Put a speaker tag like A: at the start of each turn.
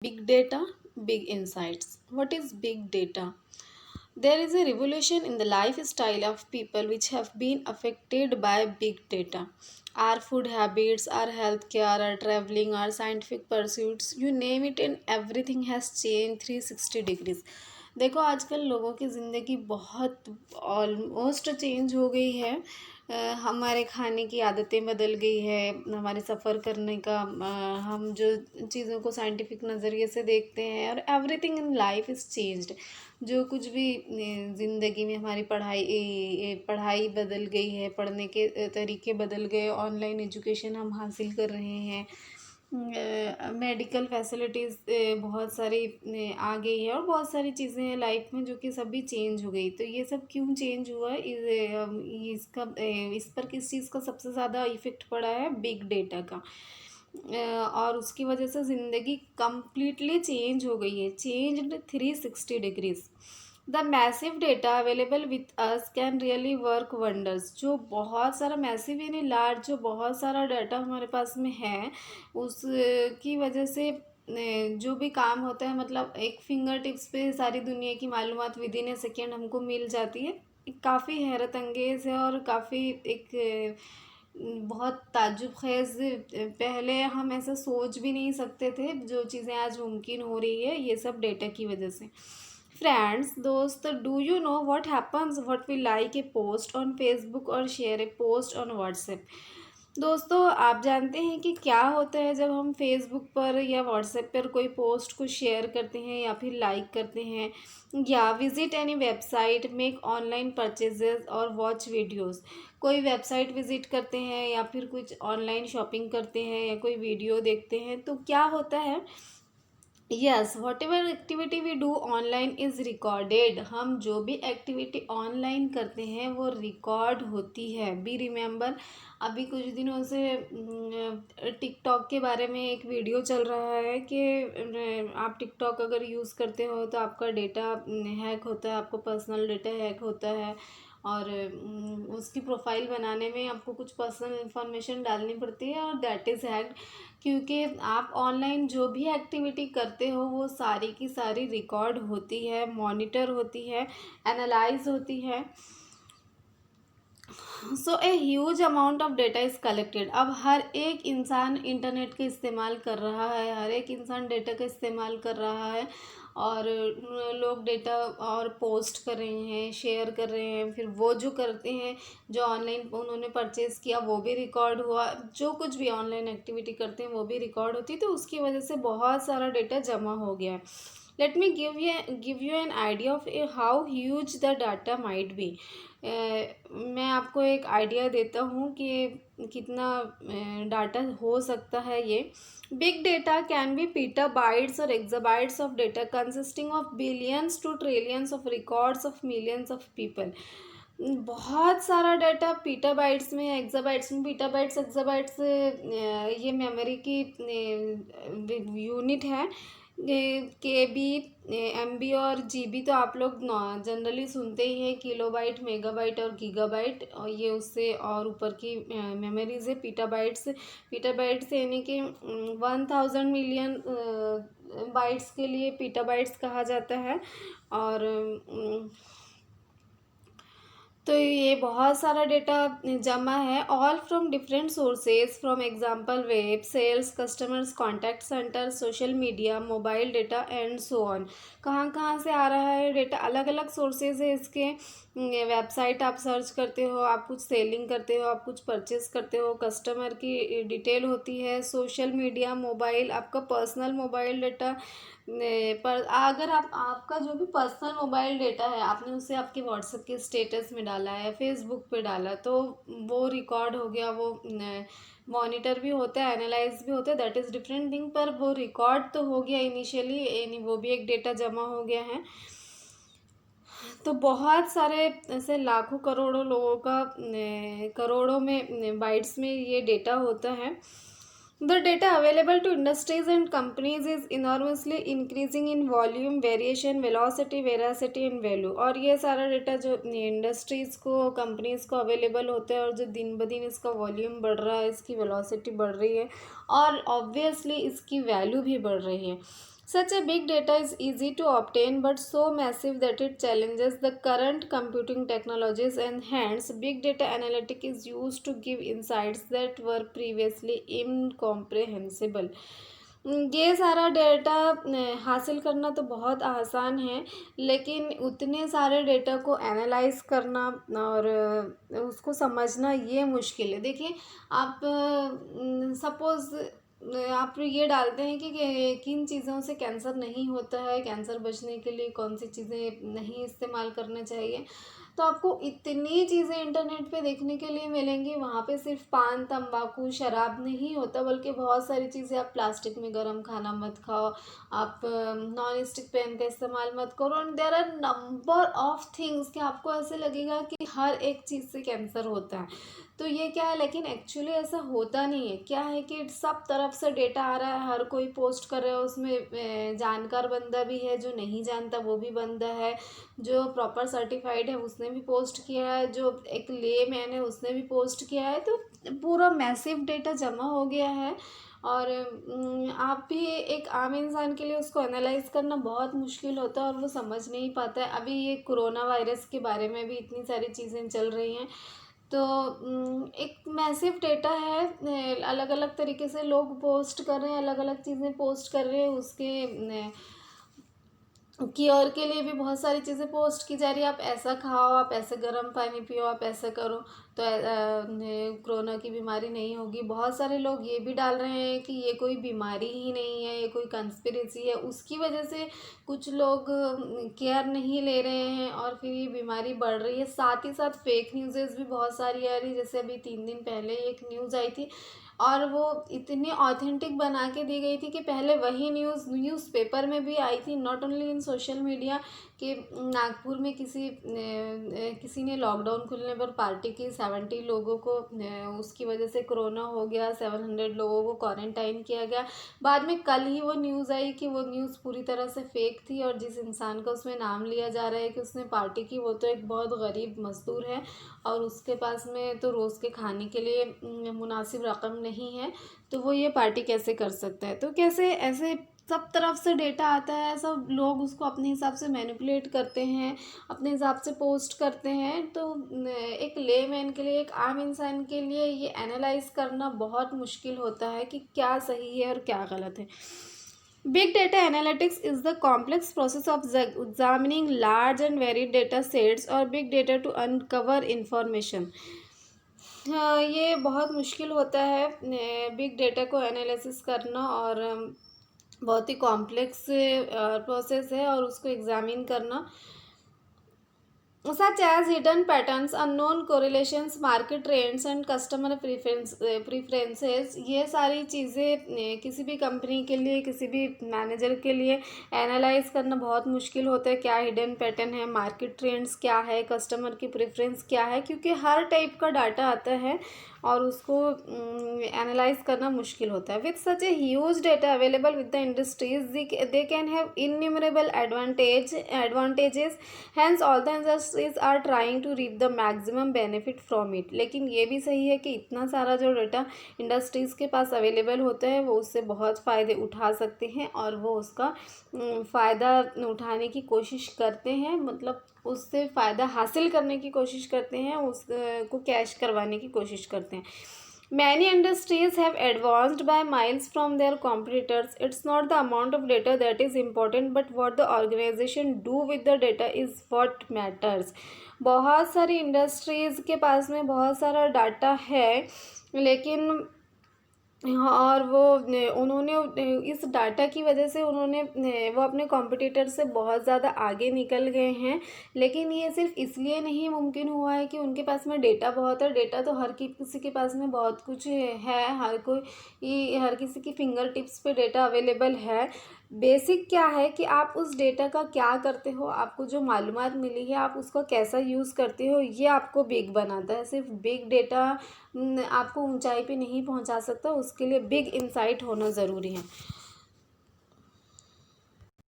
A: Big data, big insights. What is big data? There is a revolution in the lifestyle of people which have been affected by big data. Our food habits, our healthcare, our traveling, our scientific pursuits, you name it, and everything has changed 360 degrees. देखो आजकल लोगों की ज़िंदगी बहुत almost change हो गई है। हमारे खाने की आदतें बदल गई है, हमारे सफ़र करने का हम जो चीज़ों को साइंटिफिक नज़रिए से देखते हैं, और everything in life is changed. जो कुछ भी ज़िंदगी में हमारी पढ़ाई बदल गई है, पढ़ने के तरीके बदल गए, ऑनलाइन एजुकेशन हम हासिल कर रहे हैं, मेडिकल फैसिलिटीज़ बहुत सारी आ गई है, और बहुत सारी चीज़ें हैं लाइफ में जो कि सभी चेंज हो गई। तो ये सब क्यों चेंज हुआ है, इसका इस पर किस चीज़ का सबसे ज़्यादा इफ़ेक्ट पड़ा है? बिग डेटा का। और उसकी वजह से ज़िंदगी कम्प्लीटली चेंज हो गई है, changed 360 degrees. The massive data available with us can really work wonders. जो बहुत सारा मैसिव यानी लार्ज, जो बहुत सारा डाटा हमारे पास में है, उसकी वजह से जो भी काम होता है, मतलब एक फिंगर टिप्स पे सारी दुनिया की मालूमात विद इन ए सेकेंड हमको मिल जाती है। काफ़ी हैरत अंगेज़ है, और काफ़ी एक बहुत ताज्जुब खेज़। पहले हम ऐसा सोच भी नहीं सकते थे, जो चीज़ें आज मुमकिन हो रही है ये सब डेटा की वजह से। फ्रेंड्स, दोस्त, do you know what happens what we like a post on Facebook और share a post on WhatsApp? दोस्तों, आप जानते हैं कि क्या होता है जब हम फेसबुक पर या व्हाट्सएप पर कोई पोस्ट को शेयर करते हैं या फिर लाइक करते हैं, या visit any website, make online purchases और वॉच वीडियोस। कोई वेबसाइट विजिट करते हैं या फिर कुछ ऑनलाइन शॉपिंग करते हैं या कोई वीडियो देखते हैं, तो क्या होता है? Yes, whatever activity we do online is recorded. हम जो भी एक्टिविटी ऑनलाइन करते हैं वो रिकॉर्ड होती है। बी रिमेंबर, अभी कुछ दिनों से टिकटॉक के बारे में एक वीडियो चल रहा है कि आप टिकटॉक अगर यूज़ करते हो तो आपका डेटा हैक होता है, आपको पर्सनल डेटा हैक होता है, और उसकी प्रोफाइल बनाने में आपको कुछ पर्सनल इन्फॉर्मेशन डालनी पड़ती है, और दैट इज़ हैक्ड। क्योंकि आप ऑनलाइन जो भी एक्टिविटी करते हो वो सारी की सारी रिकॉर्ड होती है, मॉनिटर होती है, एनालाइज होती है। So a huge amount of data is collected. अब हर एक इंसान इंटरनेट का इस्तेमाल कर रहा है, हर एक इंसान डेटा का इस्तेमाल कर रहा है, और लोग डेटा और पोस्ट कर रहे हैं, शेयर कर रहे हैं, फिर वो जो करते हैं, जो ऑनलाइन उन्होंने परचेज़ किया वो भी रिकॉर्ड हुआ, जो कुछ भी ऑनलाइन एक्टिविटी करते हैं वो भी रिकॉर्ड होती है। तो उसकी वजह से बहुत सारा डेटा जमा हो गया है। Let me give you an idea of how huge the data might be. मैं आपको एक आइडिया देता हूँ कि कितना डाटा हो सकता है ये। Big data can be petabytes और exabytes of data consisting of billions to trillions of records of millions of people. बहुत सारा डाटा पीटाबाइट्स में, एक्साबाइट्स में। पीटाबाइट्स, एक्साबाइट्स ये मेमोरी की यूनिट है। के बी, एम बी और जी बी तो आप लोग जनरली सुनते ही हैं, किलोबाइट, मेगाबाइट और गीगाबाइट, और ये उससे और ऊपर की मेमोरीज है। पीटाबाइट्स, पीटाबाइट्स यानी कि 1000 मिलियन बाइट्स के लिए पीटाबाइट्स कहा जाता है। और तो ये बहुत सारा डेटा जमा है, all from different sources, from example web, sales, customers, contact centre, social media, mobile data and so on. कहाँ कहाँ से आ रहा है डेटा? अलग अलग सोर्सेज है इसके। वेबसाइट आप सर्च करते हो, आप कुछ सेलिंग करते हो, आप कुछ परचेस करते हो, कस्टमर की डिटेल होती है, सोशल मीडिया, मोबाइल, आपका पर्सनल मोबाइल डेटा। पर अगर आपका जो भी पर्सनल मोबाइल डेटा है, आपने उसे आपके व्हाट्सएप के स्टेटस में डाला है, फेसबुक पे डाला, तो वो रिकॉर्ड हो गया, वो मॉनिटर भी होता है, एनालाइज भी होता है, दैट इज़ डिफरेंट थिंग। पर वो रिकॉर्ड तो हो गया इनिशियली, यानी वो भी एक डेटा जमा हो गया है। तो बहुत सारे ऐसे लाखों करोड़ों लोगों का करोड़ों में बाइट्स में ये डेटा होता है। The data available to industries and companies is enormously increasing in volume, variation, velocity, veracity and value. और ये सारा डेटा जो इंडस्ट्रीज को, कंपनीज को अवेलेबल होता है, और जो दिन ब दिन इसका वॉल्यूम बढ़ रहा है, इसकी वेलोसिटी बढ़ रही है, और ऑब्वियसली इसकी वैल्यू भी बढ़ रही है। Such a big data is easy to obtain but so massive that it challenges the current computing technologies, and hence big data analytic is used to give insights that were previously incomprehensible. ये सारा data हासिल करना तो बहुत आसान है, लेकिन उतने सारे डेटा को एनालाइज करना और उसको समझना ये मुश्किल है। देखिए, आप सपोज़ आप ये डालते हैं कि किन चीज़ों से कैंसर नहीं होता है, कैंसर बचने के लिए कौन सी चीज़ें नहीं इस्तेमाल करना चाहिए, तो आपको इतनी चीज़ें इंटरनेट पे देखने के लिए मिलेंगी। वहाँ पे सिर्फ पान, तंबाकू, शराब नहीं होता, बल्कि बहुत सारी चीज़ें। आप प्लास्टिक में गर्म खाना मत खाओ, आप नॉन स्टिक पैन का इस्तेमाल मत करो, and there are number of things कि आपको ऐसे लगेगा कि हर एक चीज़ से कैंसर होता है। तो ये क्या है, लेकिन एक्चुअली ऐसा होता नहीं है। क्या है कि सब तरफ से डेटा आ रहा है, हर कोई पोस्ट कर रहा है, उसमें जानकार बंदा भी है, जो नहीं जानता वो भी बंदा है, जो प्रॉपर सर्टिफाइड है उसने भी पोस्ट किया है, जो एक लेमैन है उसने भी पोस्ट किया है। तो पूरा मैसिव डेटा जमा हो गया है, और आप भी एक आम इंसान के लिए उसको एनालाइज करना बहुत मुश्किल होता है, और वो समझ नहीं पाता है। अभी ये कोरोना वायरस के बारे में भी इतनी सारी चीज़ें चल रही हैं, तो एक मैसिव डेटा है, अलग अलग तरीके से लोग पोस्ट कर रहे हैं, अलग अलग चीज़ें पोस्ट कर रहे हैं, उसके क्योर के लिए भी बहुत सारी चीज़ें पोस्ट की जा रही है। आप ऐसा खाओ, आप ऐसे गर्म पानी पियो, आप ऐसा करो तो कोरोना की बीमारी नहीं होगी। बहुत सारे लोग ये भी डाल रहे हैं कि ये कोई बीमारी ही नहीं है, ये कोई कंस्पिरेसी है, उसकी वजह से कुछ लोग केयर नहीं ले रहे हैं और फिर ये बीमारी बढ़ रही है। साथ ही साथ फेक न्यूज़ेस भी बहुत सारी आ रही है। जैसे अभी 3 दिन पहले एक न्यूज़ आई थी, और वो इतनी ऑथेंटिक बना के दी गई थी कि पहले वही न्यूज़पेपर में भी आई थी, not only in social media, कि नागपुर में किसी ने लॉकडाउन खुलने पर पार्टी की, 70 लोगों को उसकी वजह से कोरोना हो गया, 700 लोगों को क्वारंटाइन किया गया। बाद में कल ही वो न्यूज़ आई कि वो न्यूज़ पूरी तरह से फेक थी, और जिस इंसान का उसमें नाम लिया जा रहा है कि उसने पार्टी की, वो तो एक बहुत गरीब मज़दूर है, और उसके पास में तो रोज़ के खाने के लिए मुनासिब रकम नहीं है, तो वो ये पार्टी कैसे कर सकता है। तो कैसे ऐसे सब तरफ से डेटा आता है, सब लोग उसको अपने हिसाब से मैनिपुलेट करते हैं, अपने हिसाब से पोस्ट करते हैं। तो एक लेमैन के लिए, एक आम इंसान के लिए ये एनालाइज करना बहुत मुश्किल होता है कि क्या सही है और क्या गलत है। Big data analytics is the complex process of examining large and varied data sets or big data to uncover information. हाँ, ये बहुत मुश्किल होता है बिग डेटा को एनालिसिस करना, और बहुत ही कॉम्प्लेक्स प्रोसेस है, और उसको एग्जामिन करना, such as hidden patterns, unknown correlations, market trends and customer preferences। ये सारी चीज़ें किसी भी कंपनी के लिए, किसी भी मैनेजर के लिए एनालाइज करना बहुत मुश्किल होता है। क्या हिडन पैटर्न है, मार्केट ट्रेंड्स क्या है, कस्टमर की प्रेफरेंस क्या है, क्योंकि हर टाइप का डाटा आता है और उसको एनालाइज करना मुश्किल होता है। With such a huge data available with the industries, they can have innumerable advantages, hence all the industries are trying to reap the maximum benefit from it. लेकिन ये भी सही है कि इतना सारा जो डेटा इंडस्ट्रीज़ के पास अवेलेबल होता है, वो उससे बहुत फ़ायदे उठा सकते हैं, और वो उसका फ़ायदा उठाने की कोशिश करते हैं, मतलब उससे फ़ायदा हासिल करने की कोशिश करते हैं, उसको कैश करवाने की कोशिश करते हैं। Many industries have advanced by miles from their competitors. It's not the amount of data that is important, but what the organization do with the data is what matters. बहुत सारी इंडस्ट्रीज़ के पास में बहुत सारा डाटा है, लेकिन हाँ, और वो उन्होंने इस डाटा की वजह से वो अपने कॉम्पिटिटर से बहुत ज़्यादा आगे निकल गए हैं। लेकिन ये सिर्फ इसलिए नहीं मुमकिन हुआ है कि उनके पास में डेटा बहुत है। डेटा तो हर किसी के पास में बहुत कुछ है, हर किसी की फिंगर टिप्स पे डेटा अवेलेबल है। बेसिक क्या है कि आप उस डेटा का क्या करते हो, आपको जो मालूमात मिली है आप उसका कैसा यूज़ करते हो, ये आपको बिग बनाता है। सिर्फ बिग डेटा आपको ऊंचाई पे नहीं पहुंचा सकता, उसके लिए बिग इंसाइट होना ज़रूरी है।